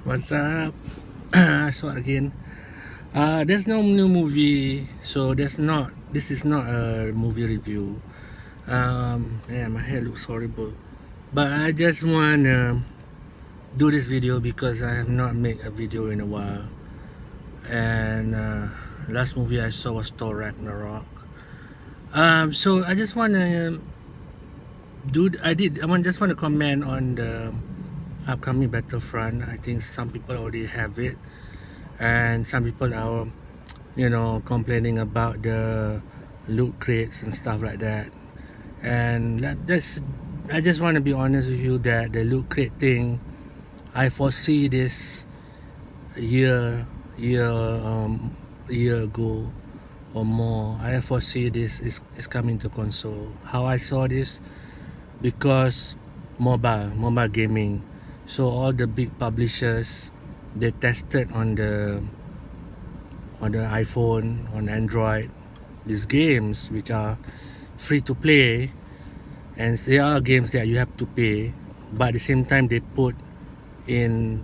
What's up? So again, there's no new movie, so this is not a movie review. Yeah, my hair looks horrible, but I just wanna do this video because I have not made a video in a while, and last movie I saw was Thor Ragnarok. So I just wanna just want to comment on the upcoming Battlefront. I think some people already have it, and some people are complaining about the loot crates and stuff like that. And that's I just want to be honest with you that the loot crate thing, I foresee this a year ago or more. I foresee this is coming to console. How I saw this, because mobile gaming. So all the big publishers, they tested on the iPhone, on Android, these games which are free to play, and there are games that you have to pay, but at the same time they put in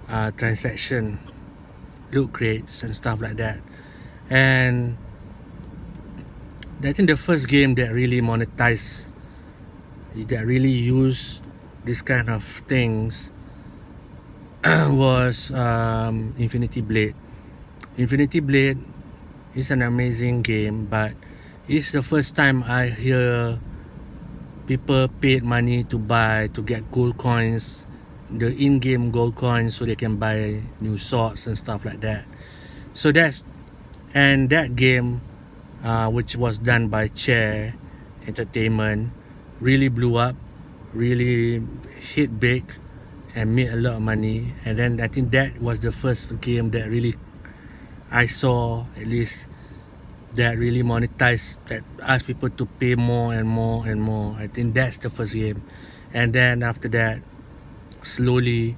transaction loot crates and stuff like that. And I think the first game that really monetized, that really used this kind of things was Infinity Blade. Infinity Blade is an amazing game, but it's the first time I hear people paid money to get gold coins, the in-game gold coins, so they can buy new swords and stuff like that. So that game, which was done by Chair Entertainment, really blew up, really hit big, and made a lot of money. And then I think that was the first game that really I saw, at least, that really monetized, that asked people to pay more and more and more. I think that's the first game. And then after that, slowly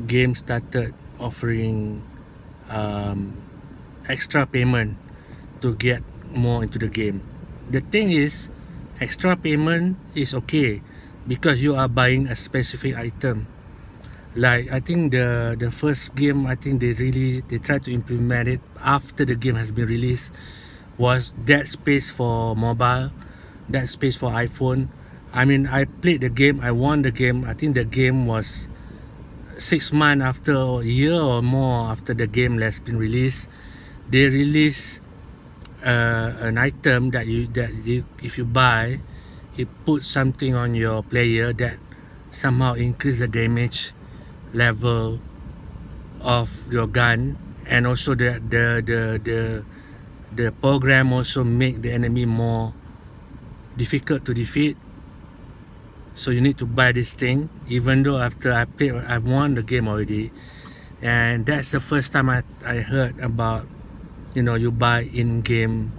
games started offering extra payment to get more into the game. The thing is, extra payment is okay because you are buying a specific item. Like, I think the first game, I think they tried to implement it after the game has been released, was that space for mobile, that space for iPhone. I mean, I played the game, I won the game. I think the game was 6 months after, or a year or more after the game has been released. They release an item that you if you buy, it puts something on your player that somehow increase the damage level of your gun, and also the program also make the enemy more difficult to defeat. So you need to buy this thing, even though after I've won the game already. And that's the first time I heard about, you buy in-game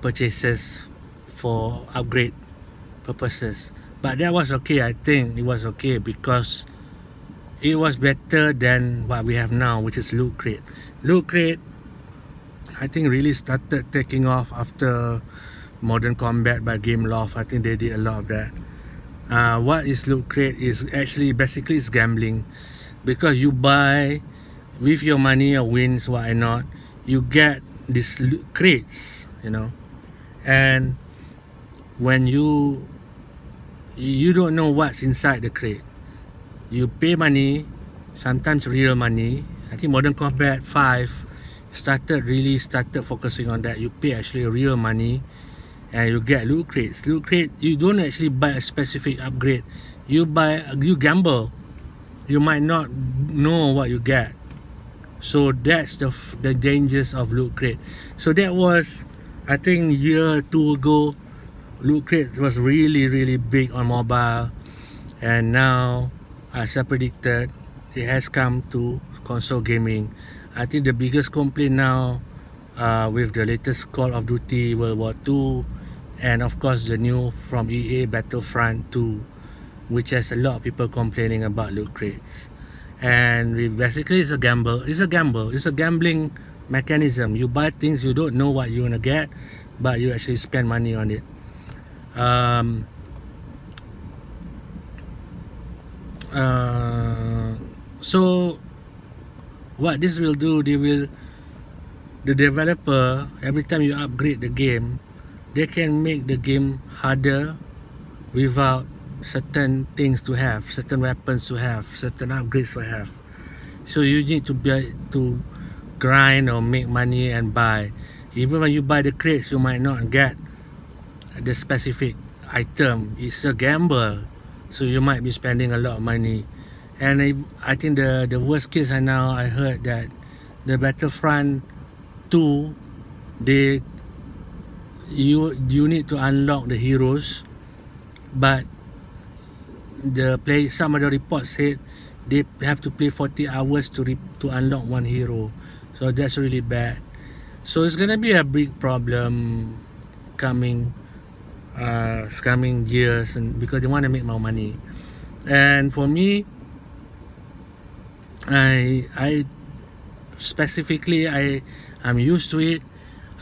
purchases for upgrade purposes. But that was okay. I think it was okay because it was better than what we have now, which is Loot Crate. Loot Crate, I think, really started taking off after Modern Combat by Gameloft. I think they did a lot of that. What is Loot Crate is actually basically it's gambling, because you buy with your money or wins, why not, you get these crates, and when you don't know what's inside the crate, you pay money, sometimes real money. I think Modern Combat 5 started focusing on that. You pay actually real money and you get loot crates. Loot crate, you don't actually buy a specific upgrade. You gamble. You might not know what you get. So that's the dangers of loot crate. So that was, I think, year 2 ago. Loot crate was really big on mobile, and now, as I predicted, it has come to console gaming. I think the biggest complaint now, with the latest Call of Duty World War II, and of course the new from EA Battlefront 2, which has a lot of people complaining about loot crates. And basically it's a gamble. It's a gambling mechanism. You buy things, you don't know what you're gonna get, but you actually spend money on it. So what this will do, the developer, every time you upgrade the game, they can make the game harder without certain things to have, certain weapons to have, certain upgrades to have. So you need to grind or make money and buy. Even when you buy the crates, you might not get the specific item. It's a gamble, so you might be spending a lot of money. And I think the worst case I heard that the Battlefront 2, you need to unlock the heroes, but some of the reports said they have to play 40 hours to unlock one hero. So that's really bad. So it's gonna be a big problem coming years, and because they want to make more money. And for me, I specifically, I'm used to it.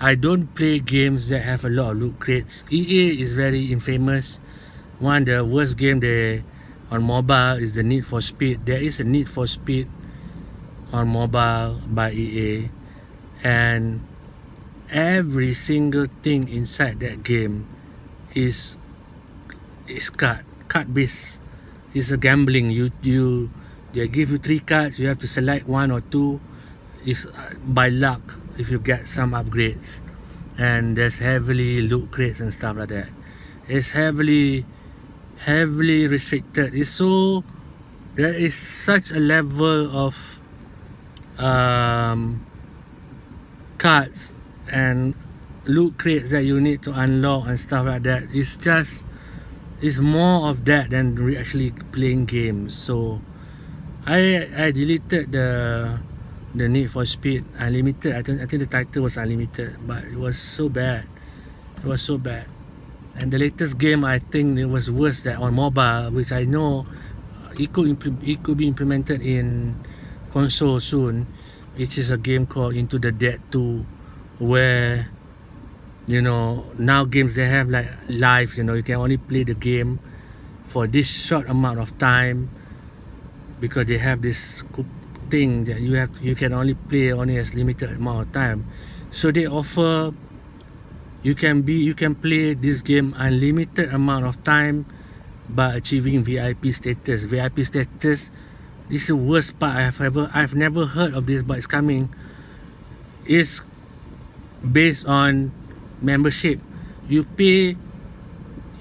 I don't play games that have a lot of loot crates. EA is very infamous. One of the worst game on mobile is the Need for Speed. There is a Need for Speed on mobile by EA, and every single thing inside that game is card based. It's a gambling. They give you 3 cards, you have to select 1 or 2. It's by luck if you get some upgrades. And there's heavily loot crates and stuff like that. It's heavily restricted. There is such a level of cards and loot crates that you need to unlock and stuff like that. It's more of that than actually playing games. So I deleted the Need for Speed Unlimited. I think the title was Unlimited, but it was so bad. It was so bad. And the latest game, I think it was worse than on mobile, which I know it could be implemented in console soon, which is a game called Into the Dead 2, where now games, they have like lives. You can only play the game for this short amount of time, because they have this thing that you can only play only as limited amount of time. So they offer you can play this game unlimited amount of time by achieving VIP status. VIP status, this is the worst part I've never heard of this, but it's coming. Is based on membership. You pay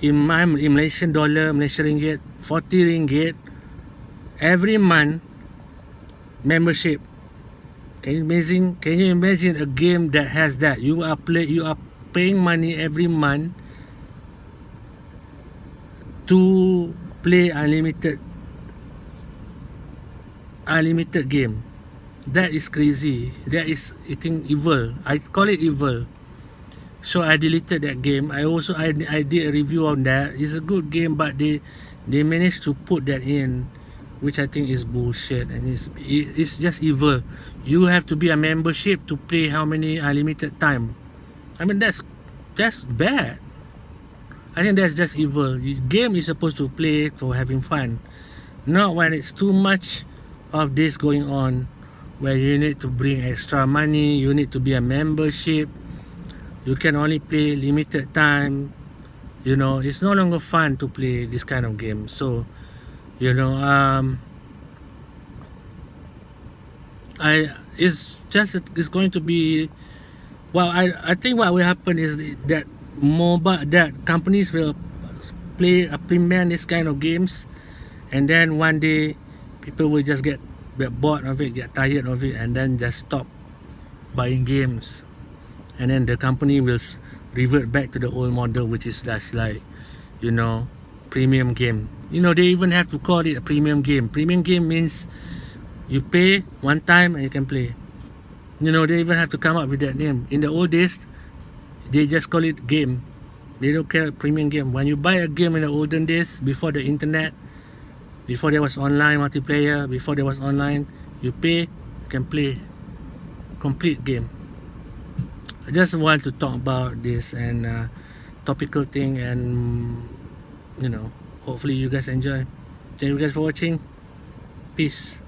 in Malaysian dollar, Malaysian ringgit, 40 ringgit every month membership. Can you imagine a game that has that? You are paying money every month to play unlimited game. That is crazy. That is, I think, evil. I call it evil. So I deleted that game. I did a review on that. It's a good game, but they managed to put that in, which I think is bullshit, and it's just evil. You have to be a membership to play how many unlimited time. I mean, that's bad. I think that's just evil. Game is supposed to play for having fun, not when it's too much of this going on, where you need to bring extra money, you need to be a membership, you can only play limited time. It's no longer fun to play this kind of game. So it's going to be, well, I think what will happen is that companies will implement this kind of games, and then one day people will just get bored of it, get tired of it, and then just stop buying games, and then the company will revert back to the old model, which is just like premium game. They even have to call it a premium game. Premium game means you pay one time and you can play. They even have to come up with that name. In the old days, they just call it game. They don't care premium game. When you buy a game in the olden days, before the internet, before there was online multiplayer, before there was online, you pay, you can play complete game. I just want to talk about this and topical thing, and hopefully you guys enjoy. Thank you guys for watching. Peace.